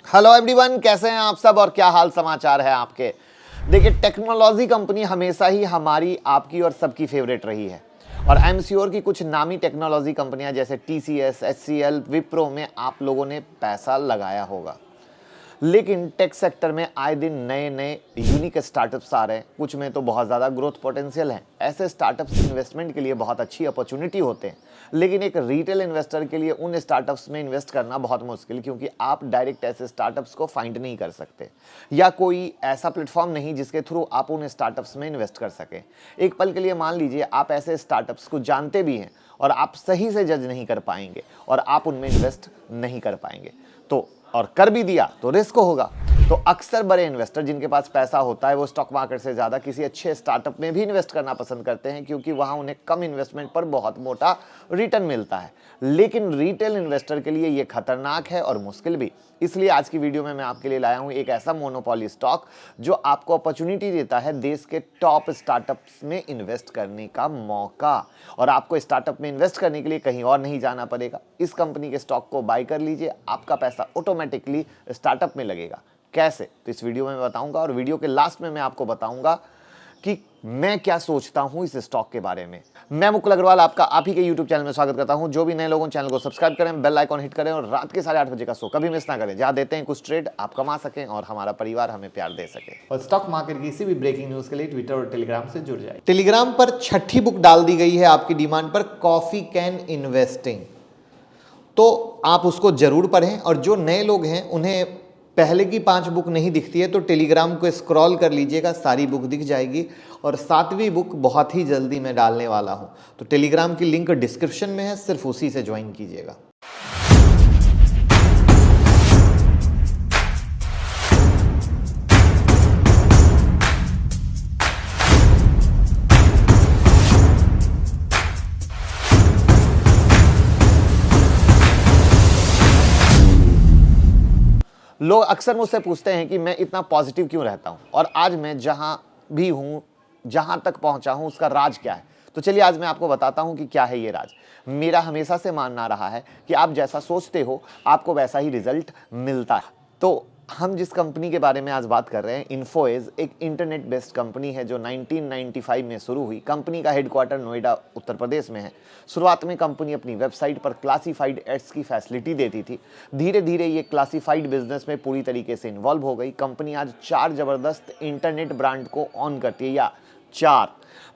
Hello everyone, कैसे हैं आप सब और क्या हाल समाचार है आपके। देखिए, टेक्नोलॉजी कंपनी हमेशा ही हमारी, आपकी और सबकी फेवरेट रही है और आई एम श्योर कि कुछ नामी टेक्नोलॉजी कंपनियां जैसे टीसीएस, एचसीएल, विप्रो में आप लोगों ने पैसा लगाया होगा। लेकिन टेक सेक्टर में आए दिन नए नए यूनिक स्टार्टअप्स आ रहे हैं, कुछ में तो बहुत ज़्यादा ग्रोथ पोटेंशियल है। ऐसे स्टार्टअप्स इन्वेस्टमेंट के लिए बहुत अच्छी अपॉर्चुनिटी होते हैं, लेकिन एक रिटेल इन्वेस्टर के लिए उन स्टार्टअप्स में इन्वेस्ट करना बहुत मुश्किल, क्योंकि आप डायरेक्ट ऐसे स्टार्टअप्स को फाइंड नहीं कर सकते या कोई ऐसा प्लेटफॉर्म नहीं जिसके थ्रू आप उन स्टार्टअप्स में इन्वेस्ट कर सकें। एक पल के लिए मान लीजिए आप ऐसे स्टार्टअप्स को जानते भी हैं और आप सही से जज नहीं कर पाएंगे और आप उनमें इन्वेस्ट नहीं कर पाएंगे, तो और कर भी दिया तो रिस्क होगा। तो अक्सर बड़े इन्वेस्टर जिनके पास पैसा होता है वो स्टॉक मार्केट से ज़्यादा किसी अच्छे स्टार्टअप में भी इन्वेस्ट करना पसंद करते हैं, क्योंकि वहाँ उन्हें कम इन्वेस्टमेंट पर बहुत मोटा रिटर्न मिलता है। लेकिन रिटेल इन्वेस्टर के लिए ये खतरनाक है और मुश्किल भी। इसलिए आज की वीडियो में मैं आपके लिए लाया हूँ एक ऐसा मोनोपोली स्टॉक जो आपको अपॉर्चुनिटी देता है देश के टॉप स्टार्टअप्स में इन्वेस्ट करने का मौका, और आपको स्टार्टअप में इन्वेस्ट करने के लिए कहीं और नहीं जाना पड़ेगा। इस कंपनी के स्टॉक को बाय कर लीजिए, आपका पैसा ऑटोमेटिकली स्टार्टअप में लगेगा। कैसे, तो इस वीडियो में मैं बताऊंगा और वीडियो के लास्ट में मैं आपको बताऊंगा कि मैं क्या सोचता हूं इस स्टॉक के बारे में। मैं मुकुल अग्रवाल आपका आप ही के YouTube चैनल में स्वागत करता हूं। जो भी नए लोगों चैनल को सब्सक्राइब करें, बेल आइकॉन हिट करें और रात के 8:30 बजे का शो कभी मिस ना करें, जहां देते हैं कुछ ट्रेड आप कमा सकें और हमारा परिवार हमें प्यार दे सके। और स्टॉक मार्केट की किसी भी ब्रेकिंग न्यूज के लिए ट्विटर और टेलीग्राम से जुड़ जाए। टेलीग्राम पर छठी बुक डाल दी गई है आपकी डिमांड पर, कॉफी कैन इन्वेस्टिंग, तो आप उसको जरूर पढ़ें। और जो नए लोग हैं उन्हें पहले की 5 बुक नहीं दिखती है तो टेलीग्राम को स्क्रॉल कर लीजिएगा, सारी बुक दिख जाएगी। और 7वीं बुक बहुत ही जल्दी मैं डालने वाला हूं, तो टेलीग्राम की लिंक डिस्क्रिप्शन में है, सिर्फ उसी से ज्वाइन कीजिएगा। लोग अक्सर मुझसे पूछते हैं कि मैं इतना पॉजिटिव क्यों रहता हूं और आज मैं जहां भी हूं, जहां तक पहुंचा हूं, उसका राज क्या है। तो चलिए आज मैं आपको बताता हूं कि क्या है ये राज। मेरा हमेशा से मानना रहा है कि आप जैसा सोचते हो आपको वैसा ही रिजल्ट मिलता है। तो हम जिस कंपनी के बारे में आज बात कर रहे हैं, इन्फोएज, एक इंटरनेट बेस्ड कंपनी है जो 1995 में शुरू हुई। कंपनी का हेडक्वार्टर नोएडा उत्तर प्रदेश में है। शुरुआत में कंपनी अपनी वेबसाइट पर क्लासिफाइड एड्स की फैसिलिटी देती थी। धीरे धीरे ये क्लासिफाइड बिजनेस में पूरी तरीके से इन्वॉल्व हो गई। कंपनी आज 4 जबरदस्त इंटरनेट ब्रांड को ऑन करती है, या 4।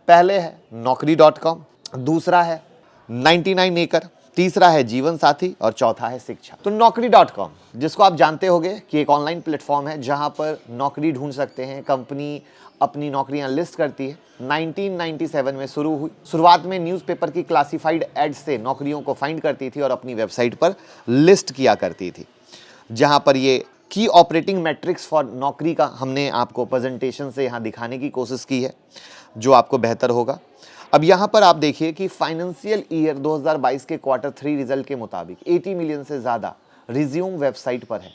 पहले है Naukri.com, दूसरा है 99 एकड़, तीसरा है जीवन साथी और चौथा है शिक्षा। तो Naukri.com, जिसको आप जानते होंगे कि एक ऑनलाइन प्लेटफॉर्म है जहां पर नौकरी ढूंढ सकते हैं। कंपनी अपनी नौकरियां लिस्ट करती है। 1997 में शुरू हुई। शुरुआत में न्यूज़पेपर की क्लासिफाइड एड्स से नौकरियों को फाइंड करती थी और अपनी वेबसाइट पर लिस्ट किया करती थी, जहां पर ये की ऑपरेटिंग मैट्रिक्स फॉर नौकरी का हमने आपको प्रेजेंटेशन से यहाँ दिखाने की कोशिश की है, जो आपको बेहतर होगा। अब यहाँ पर आप देखिए कि फाइनेंशियल ईयर 2022 के Q3 रिजल्ट के मुताबिक 80 मिलियन से ज़्यादा रिज्यूम वेबसाइट पर है।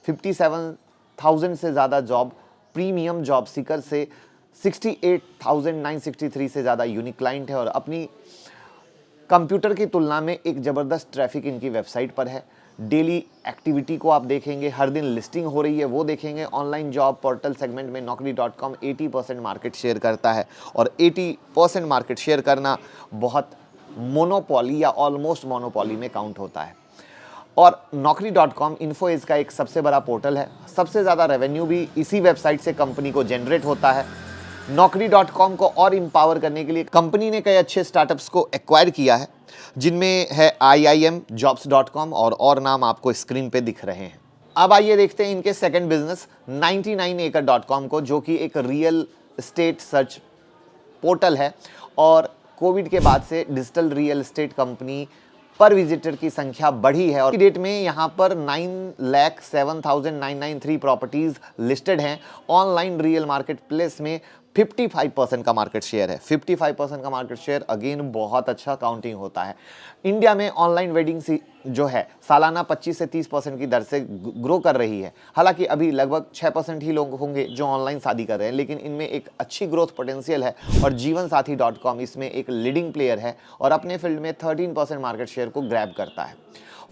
57,000 से ज़्यादा जॉब प्रीमियम जॉब सीकर से 68,963 से ज़्यादा यूनिक क्लाइंट है और अपनी कंप्यूटर की तुलना में एक ज़बरदस्त ट्रैफिक इनकी वेबसाइट पर है। डेली एक्टिविटी को आप देखेंगे, हर दिन लिस्टिंग हो रही है वो देखेंगे। ऑनलाइन जॉब पोर्टल सेगमेंट में Naukri.com 80% मार्केट शेयर करता है और 80% मार्केट शेयर करना बहुत मोनोपोली या ऑलमोस्ट मोनोपोली में काउंट होता है। और Naukri.com इन्फोएज का एक सबसे बड़ा पोर्टल है। सबसे ज़्यादा रेवेन्यू भी इसी वेबसाइट से कंपनी को जनरेट होता है। Naukri.com को और इम्पावर करने के लिए कंपनी ने कई अच्छे स्टार्टअप्स को एक्वायर किया है, जिनमें है IIM, Jobs.com और नाम आपको स्क्रीन पे दिख रहे हैं। अब आइए देखते हैं इनके सेकंड बिजनेस 99 एकड़.com को, जो कि एक रियल एस्टेट सर्च पोर्टल है और कोविड के बाद से डिजिटल रियल एस्टेट कंपनी पर विजिटर की संख्या बढ़ी है और डेट में यहाँ पर 9,07,993 प्रॉपर्टीज लिस्टेड हैं। ऑनलाइन रियल मार्केट प्लेस में 55% का मार्केट शेयर है। 55% का मार्केट शेयर अगेन बहुत अच्छा काउंटिंग होता है। इंडिया में ऑनलाइन वेडिंग जो है सालाना 25 से 30% की दर से ग्रो कर रही है। हालांकि अभी लगभग 6% ही लोग होंगे जो ऑनलाइन शादी कर रहे हैं, लेकिन इनमें एक अच्छी ग्रोथ पोटेंशियल है और जीवन साथी .com इसमें एक लीडिंग प्लेयर है और अपने फील्ड में 13% मार्केट शेयर को ग्रैब करता है।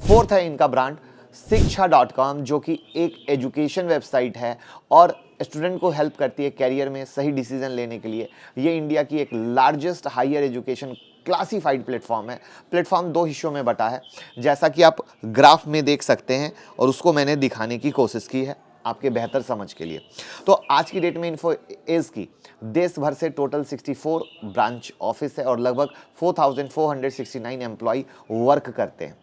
फोर्थ है इनका ब्रांड शिक्षा.com जो कि एक एजुकेशन वेबसाइट है और स्टूडेंट को हेल्प करती है कैरियर में सही डिसीजन लेने के लिए। ये इंडिया की एक largest higher education classified platform है। प्लेटफॉर्म 2 हिस्सों में बटा है, जैसा कि आप ग्राफ में देख सकते हैं, और उसको मैंने दिखाने की कोशिश की है आपके बेहतर समझ के लिए। तो आज की डेट में इन्फोएज की देश भर से टोटल 64 ब्रांच ऑफिस है और लगभग 4469 एम्प्लॉय वर्क करते हैं।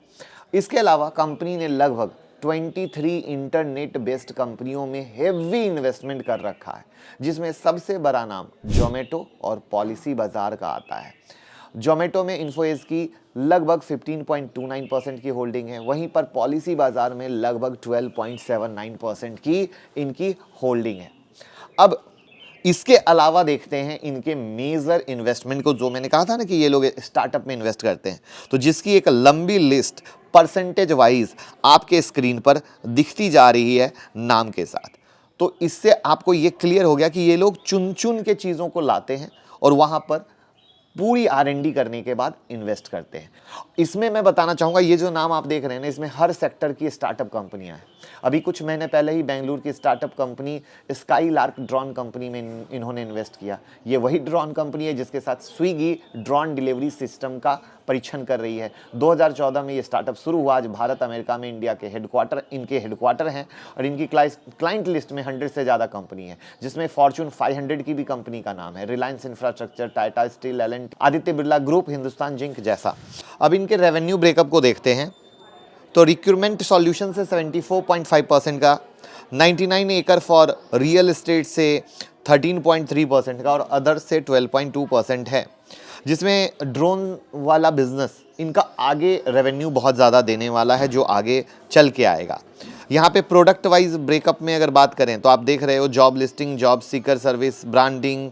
इसके अलावा कंपनी ने लगभग 23 इंटरनेट बेस्ड कंपनियों में हेवी इन्वेस्टमेंट कर रखा है, जिसमें सबसे बड़ा नाम जोमेटो और पॉलिसी बाजार का आता है। जोमेटो में इन्फोएज की लगभग 15.29% की होल्डिंग है, वहीं पर पॉलिसी बाजार में लगभग 12.79% की इनकी होल्डिंग है। अब इसके अलावा देखते हैं इनके मेजर इन्वेस्टमेंट को, जो मैंने कहा था ना कि ये लोग स्टार्टअप में इन्वेस्ट करते हैं, तो जिसकी एक लंबी लिस्ट परसेंटेज वाइज आपके स्क्रीन पर दिखती जा रही है नाम के साथ। तो इससे आपको ये क्लियर हो गया कि ये लोग चुन चुन के चीज़ों को लाते हैं और वहाँ पर पूरी R&D करने के बाद इन्वेस्ट करते हैं। इसमें मैं बताना चाहूँगा, ये जो नाम आप देख रहे हैं ना, इसमें हर सेक्टर की स्टार्टअप कंपनियां हैं। अभी कुछ महीने पहले ही बेंगलुरु की startup company skylark drone company में इन्होंने इन्वेस्ट किया। ये वही ड्रोन कंपनी है जिसके साथ स्विगी ड्रोन डिलीवरी सिस्टम का परीक्षण कर रही है। 2014 में ये स्टार्टअप शुरू हुआ। आज भारत, अमेरिका में इनके हेडक्वार्टर हैं और इनकी क्लाइंट लिस्ट में 100 से ज़्यादा कंपनी है, जिसमें फॉर्च्यून 500 की भी कंपनी का नाम है, रिलायंस इंफ्रास्ट्रक्चर, टाटा स्टील, एल&T, आदित्य बिरला ग्रुप, हिंदुस्तान जिंक जैसा। अब इनके रेवेन्यू ब्रेकअप को देखते हैं तो रिक्रूटमेंट सॉल्यूशन से 74.5% का, 99 एकड़ फॉर रियल एस्टेट से 13.3% का और अदर्स से 12.2% है, जिसमें ड्रोन वाला बिजनेस इनका आगे रेवेन्यू बहुत ज़्यादा देने वाला है, जो आगे चल के आएगा। यहाँ पे प्रोडक्ट वाइज ब्रेकअप में अगर बात करें तो आप देख रहे हो job listing, job seeker service, branding,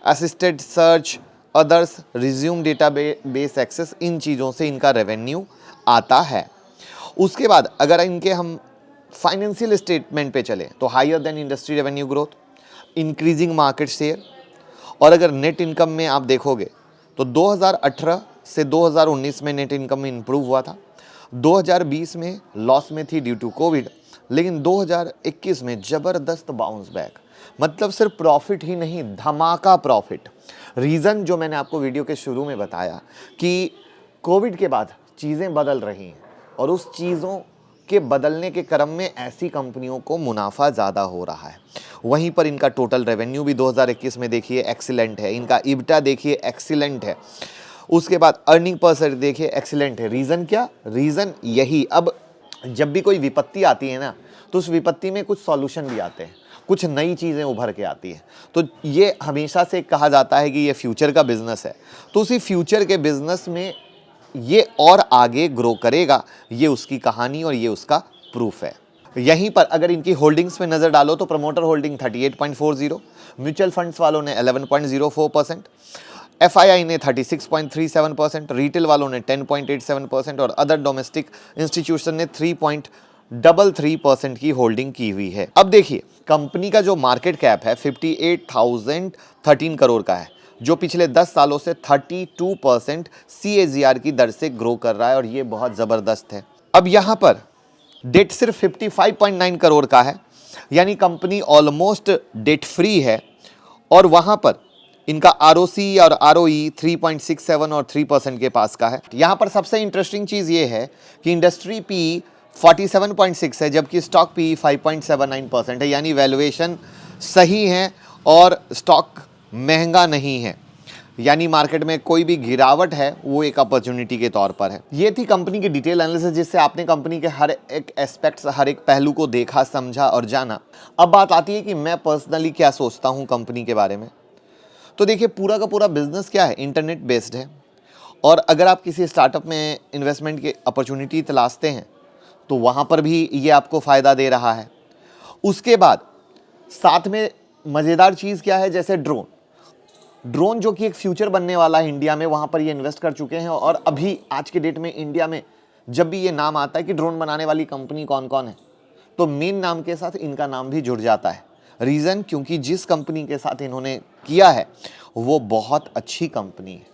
assisted search, others, resume database access, इन चीज़ों से इनका रेवेन्यू आता है। उसके बाद अगर इनके हम फाइनेंशियल स्टेटमेंट पे चले तो higher then industry revenue growth, increasing market share, और अगर नेट इनकम में आप देखोगे तो 2018 से 2019 में नेट इनकम में इंप्रूव हुआ था। 2020 में लॉस में थी ड्यू टू कोविड, लेकिन 2021 में ज़बरदस्त बाउंस बैक, मतलब सिर्फ प्रॉफिट ही नहीं, धमाका प्रॉफिट। रीज़न जो मैंने आपको वीडियो के शुरू में बताया कि कोविड के बाद चीज़ें बदल रही हैं और उस चीज़ों के बदलने के क्रम में ऐसी कंपनियों को मुनाफा ज़्यादा हो रहा है। वहीं पर इनका टोटल रेवेन्यू भी 2021 में देखिए एक्सीलेंट है, इनका इब्टा देखिए एक्सीलेंट है, उसके बाद अर्निंग पर शेयर देखिए एक्सीलेंट है। रीज़न क्या? रीज़न यही, अब जब भी कोई विपत्ति आती है ना, तो उस विपत्ति में कुछ सॉल्यूशन भी आते हैं, कुछ नई चीज़ें उभर के आती हैं। तो ये हमेशा से कहा जाता है कि ये फ्यूचर का बिजनेस है, तो उसी फ्यूचर के बिजनेस में ये और आगे ग्रो करेगा, ये उसकी कहानी और ये उसका प्रूफ है। यहीं पर अगर इनकी होल्डिंग्स में नज़र डालो तो प्रमोटर होल्डिंग 38.40, म्यूचुअल फंड्स वालों ने 11.04%, FII ने 36.37%, रिटेल वालों ने 10.87% और अदर डोमेस्टिक इंस्टीट्यूशन ने 3.33% की होल्डिंग की हुई है। अब देखिए कंपनी का जो मार्केट कैप है 58,013 करोड़ का है, जो पिछले 10 सालों से 32% CAGR की दर से ग्रो कर रहा है और ये बहुत ज़बरदस्त है। अब यहाँ पर डेट सिर्फ 55.9 करोड़ का है, यानी कंपनी ऑलमोस्ट डेट फ्री है, और वहाँ पर इनका ROC और ROE 3.67 और 3% के पास का है। यहाँ पर सबसे इंटरेस्टिंग चीज़ ये है कि इंडस्ट्री PE 47.6 है, जबकि स्टॉक PE 5.79% है, यानी वैल्यूएशन सही है और स्टॉक महंगा नहीं है, यानी मार्केट में कोई भी गिरावट है वो एक अपॉर्चुनिटी के तौर पर है। ये थी कंपनी की डिटेल एनालिसिस, जिससे आपने कंपनी के हर एक एस्पेक्ट्स, हर एक पहलू को देखा, समझा और जाना। अब बात आती है कि मैं पर्सनली क्या सोचता हूँ कंपनी के बारे में। तो देखिए पूरा का पूरा बिजनेस क्या है, इंटरनेट बेस्ड है, और अगर आप किसी स्टार्टअप में इन्वेस्टमेंट की अपॉर्चुनिटी तलाशते हैं तो वहाँ पर भी ये आपको फ़ायदा दे रहा है। उसके बाद साथ में मज़ेदार चीज़ क्या है, जैसे ड्रोन जो कि एक फ्यूचर बनने वाला है इंडिया में, वहाँ पर ये इन्वेस्ट कर चुके हैं। और अभी आज के डेट में इंडिया में जब भी ये नाम आता है कि ड्रोन बनाने वाली कंपनी कौन कौन है, तो मेन नाम के साथ इनका नाम भी जुड़ जाता है। रीज़न क्योंकि जिस कंपनी के साथ इन्होंने किया है वो बहुत अच्छी कंपनी है।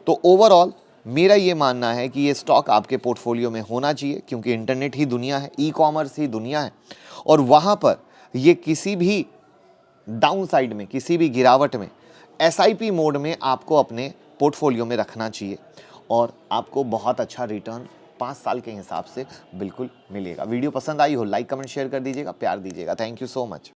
तो ओवरऑल मेरा ये मानना है कि ये स्टॉक आपके पोर्टफोलियो में होना चाहिए, क्योंकि इंटरनेट ही दुनिया है, ई कॉमर्स ही दुनिया है, और वहाँ पर ये किसी भी डाउन साइड में, किसी भी गिरावट में एसआईपी मोड में आपको अपने पोर्टफोलियो में रखना चाहिए और आपको बहुत अच्छा रिटर्न 5 साल के हिसाब से बिल्कुल मिलेगा। वीडियो पसंद आई हो लाइक कमेंट शेयर कर दीजिएगा, प्यार दीजिएगा। Thank you so much.